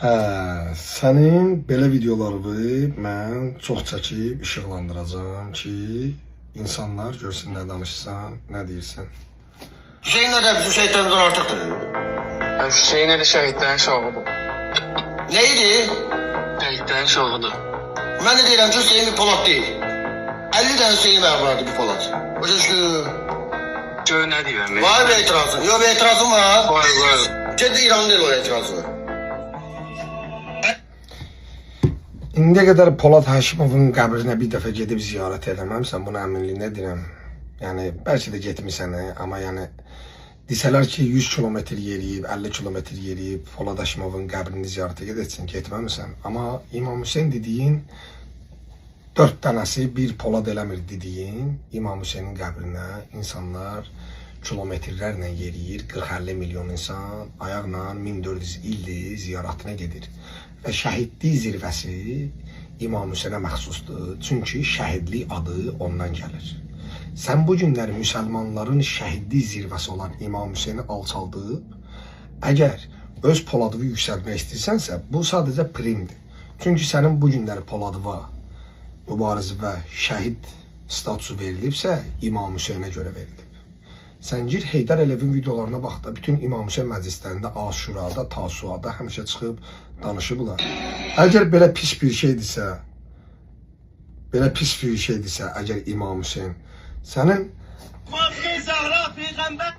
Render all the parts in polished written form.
Hə, sənin belə videolarını mən çox çəkib işıqlandıracağım ki, insanlar görsün nə danışsan, nə deyirsən. Hüseyin de bizim şehitlerimizden artıktır. Hüseyin de şehitlerin şahıdır. Neydi? Şehitlerin şahıdır. Ben de deyirəm ki, Hüseyin bir Polat değil. 50 tane Hüseyin vardı bir Polat. Başa düştü. Gör ne diyeyim? Var bir itirazın. Yok bir itirazım var. Var. Ciddi İran değil o itirazı. İndiyə qədər Polad Haşimovun qəbrinə bir dəfə gedib ziyarət eləməmsən, bunu əminliyinə deyirəm. Yəni, bəlkə də getmirsən, amma yəni, desələr ki, 100 kilometr yeriyib, 50 kilometr yeriyib, Polad Haşimovun qəbrini ziyarətə gedəcəksən, getməmirsən. Amma İmam Hüseyin dediyin, 4 dənəsi bir Polad eləmir dediyin, İmam Hüseynin qəbrinə insanlar kilometrlərlə yeriyir, 40-50 milyon insan ayaqla 1400 ildir ziyarətinə gedir. Və şəhidlik zirvəsi İmam Hüseynə məxsusdur. Çünki şəhidlik adı ondan gəlir. Sən bu günlər müsəlmanların şəhidlik zirvəsi olan İmam Hüseyni alçaldıb, əgər öz Poladov'u yüksəlmək istəyirsənsə, bu sadəcə primdir. Çünki sənin bu günlər Poladova mübarizə və şəhid statusu verilibsə, İmam Hüseynə görə verilib. Sən gir Heydər Əliyevin videolarına bax da, bütün İmam Hüseyn məclislərində, Aşurada, Tasuada həmişə çıxıb danışıblar. Əgər belə pis bir şeydirsə, əgər İmam Hüseyn, sənin Fatıma Zahra peygamber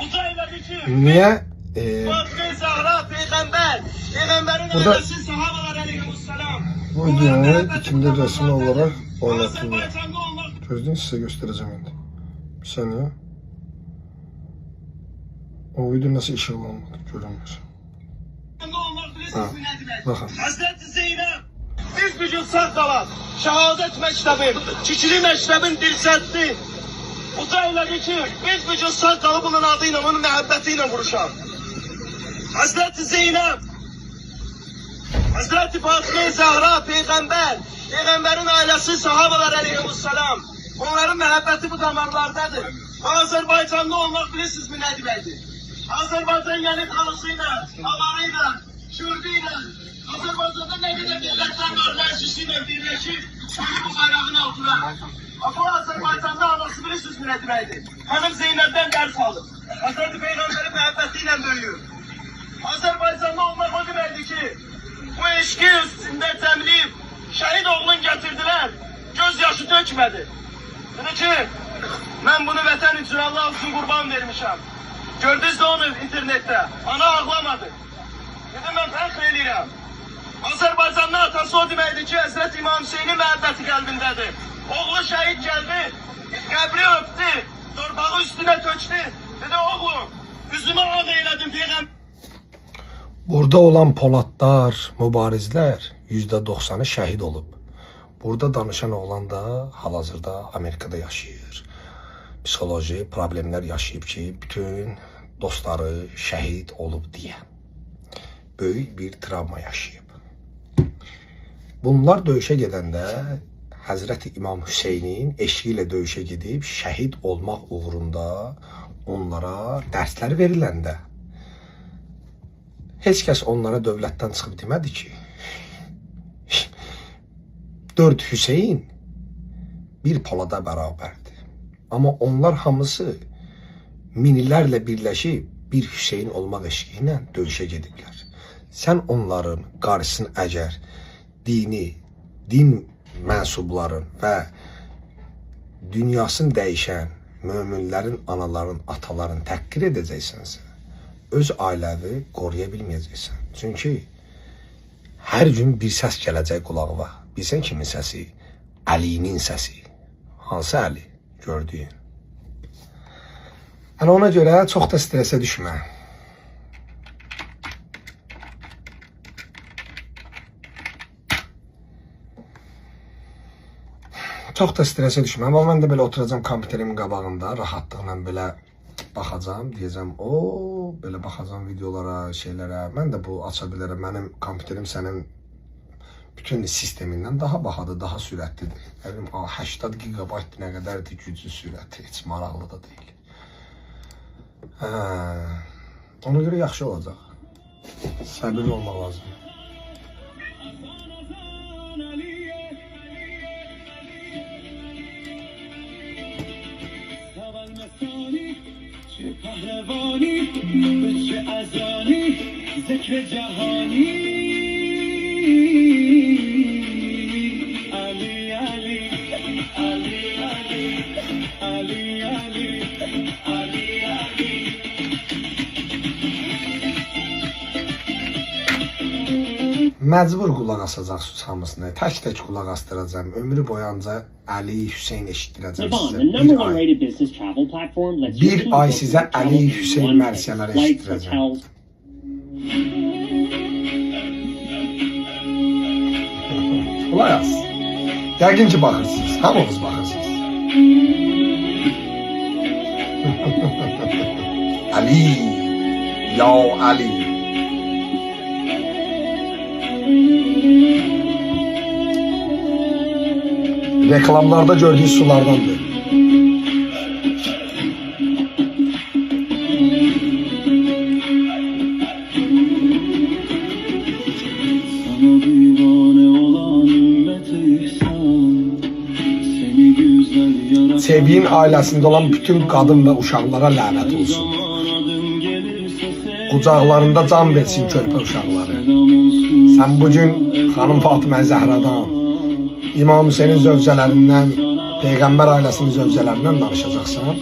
uzayladı ki niyə Fatıma Zahra peygamberin burada annesi sahabeler aleyhisselam bu videonu içində rəsmi olaraq oynatılır? Azerbaycan'da olmak Gözləyin, sizə göstərəcəm indi. Bir saniyə. O video nasıl işıqlanmadı, görünmür. bilirsiniz mi ne demek? Bakın. Hazreti Zeynep biz gücün sağ kalan şehadet mektebin, çiçili mektebin dirsetti. Uzayladı ki biz gücün sağ kalı bunun adıyla, onun muhabbetiyle vuruşan. Hazreti Zeynep, Hazreti Fatıma Zahra peygamberin ailesi sahabeler aleyhisselam. Onların muhabbeti bu damarlardadır. Azerbaycanlı olmak bilirsiniz mi ne demektir? Azerbaycan yani halısıyla, havarıyla, Kürdüyle, Azerbaycan'da ne kadar milletler var, meclisiyle birleşip, bu bayrağın altına. Ama Azerbaycan'da anası bilirsiniz mi ne demektir? Hanım Zeynep'den ders alır. Hazreti Peygamber'in muhabbetiyle büyüyor. Azerbaycanlı olmak o demekti ki, bu eşki üstünde temleyip, şehit oğlun getirdiler, gözyaşı dökmedi. Dedi ki, ben bunu vətən üçün Allah için kurban vermişim. Gördünüz de onu internette, ana ağlamadı. Dedim ben fəxr eləyirəm. Azerbaycanlı atası o deməkdir ki, Hazreti İmam Hüseynin məhəbbəti qəlbindədir. Oğlu şəhid gəldi, qəbri öptü, torbağı üstüne tökdü. Dedi oğlum, üzümü ağ eylədim peyğəmbər. Burada olan Poladlar, mübarizlər %90'ı şəhid olub. Burada danışan oğlan da hal-hazırda Amerikada yaşayır. Psixoloji problemlər yaşayıb ki, bütün dostları şəhid olub deyə. Böyük bir travma yaşayıb. Bunlar döyüşə gedəndə Həzrəti İmam Hüseynin eşqi ilə döyüşə gedib şəhid olmaq uğrunda onlara dərslər veriləndə heç kəs onlara dövlətdən çıxıb demədi ki, 4 Hüseyin bir Polada bərabərdir. Amma onlar hamısı minlərlə birləşib bir Hüseyin olmaq eşqi ilə döyüşə gediblər. Sən onların qarşısını əgər din mənsubların və dünyasını dəyişən möminlərin, anaların, ataların təhqir edəcəksənsə, öz ailəvi qoruya bilməyəcəksən. Çünki hər gün bir səs gələcək qulağına. Bilsən kimin səsi? Əlinin səsi. Hansı Əli? Gördüyün. Yəni ona görə çox da stresə düşmə. Çox da stresə düşmə. Amma mən də belə oturacağım kompüterimin qabağında, rahatlıqla belə baxacağım, deyəcəm, belə baxacağım videolara, şeylərə. Mən də bu aça bilərəm. Mənim kompüterim sənin bütün sistemindən daha bahadır, daha sürətlidir. Əlim 80 GB nə qədərdir gücü, sürəti, heç maraqlı da deyil. Ona görə yaxşı olacaq. Səbirli olmaq lazım. Məcbur qulaq asacaqsınız hamısına. Tək-tək qulaq astıracağım. Ömrü boyanca Ali Hüseyn eşitdirəcəm Naban, sizə. the number one rated business travel platform, lets Bir you choose ay both sizə your Ali travel Hüseyn in one mərsiyələri place. Flights, eşitdirəcəm. hotels. Qulaq as. Yəqin ki baxırsınız. Hamınız baxırsınız. Ali. Ya Ali. Reklamlarda gördüğünüz sulardandır. Sevdiğin ailesinde olan bütün kadın ve uşaqlara lanet olsun. Qucaqlarında can versin körpə uşaqları. Sen bugün Xanım Fatimə Zəhradan, İmam Hüseynin zövcələrindən, Peyğəmbər ailəsinin zövcələrindən danışacaqsan.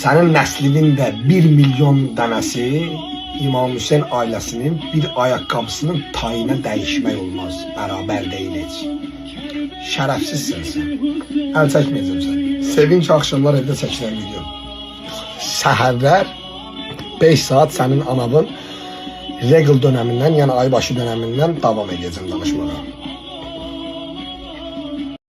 Sənin nəslinin də 1 milyon dənəsi İmam Hüseyn ailəsinin bir ayaqqabısının tayına dəyişmək olmaz. Bərabər deyil heç. Şərəfsizsən sən. Əl çəkməyəcəm sən. Sevinç axşamlar evdə çəkilən video. Səhərlər 5 saat sənin anavın regal dönəmindən, yəni aybaşı dönəmindən davam edəcəm danışmağa.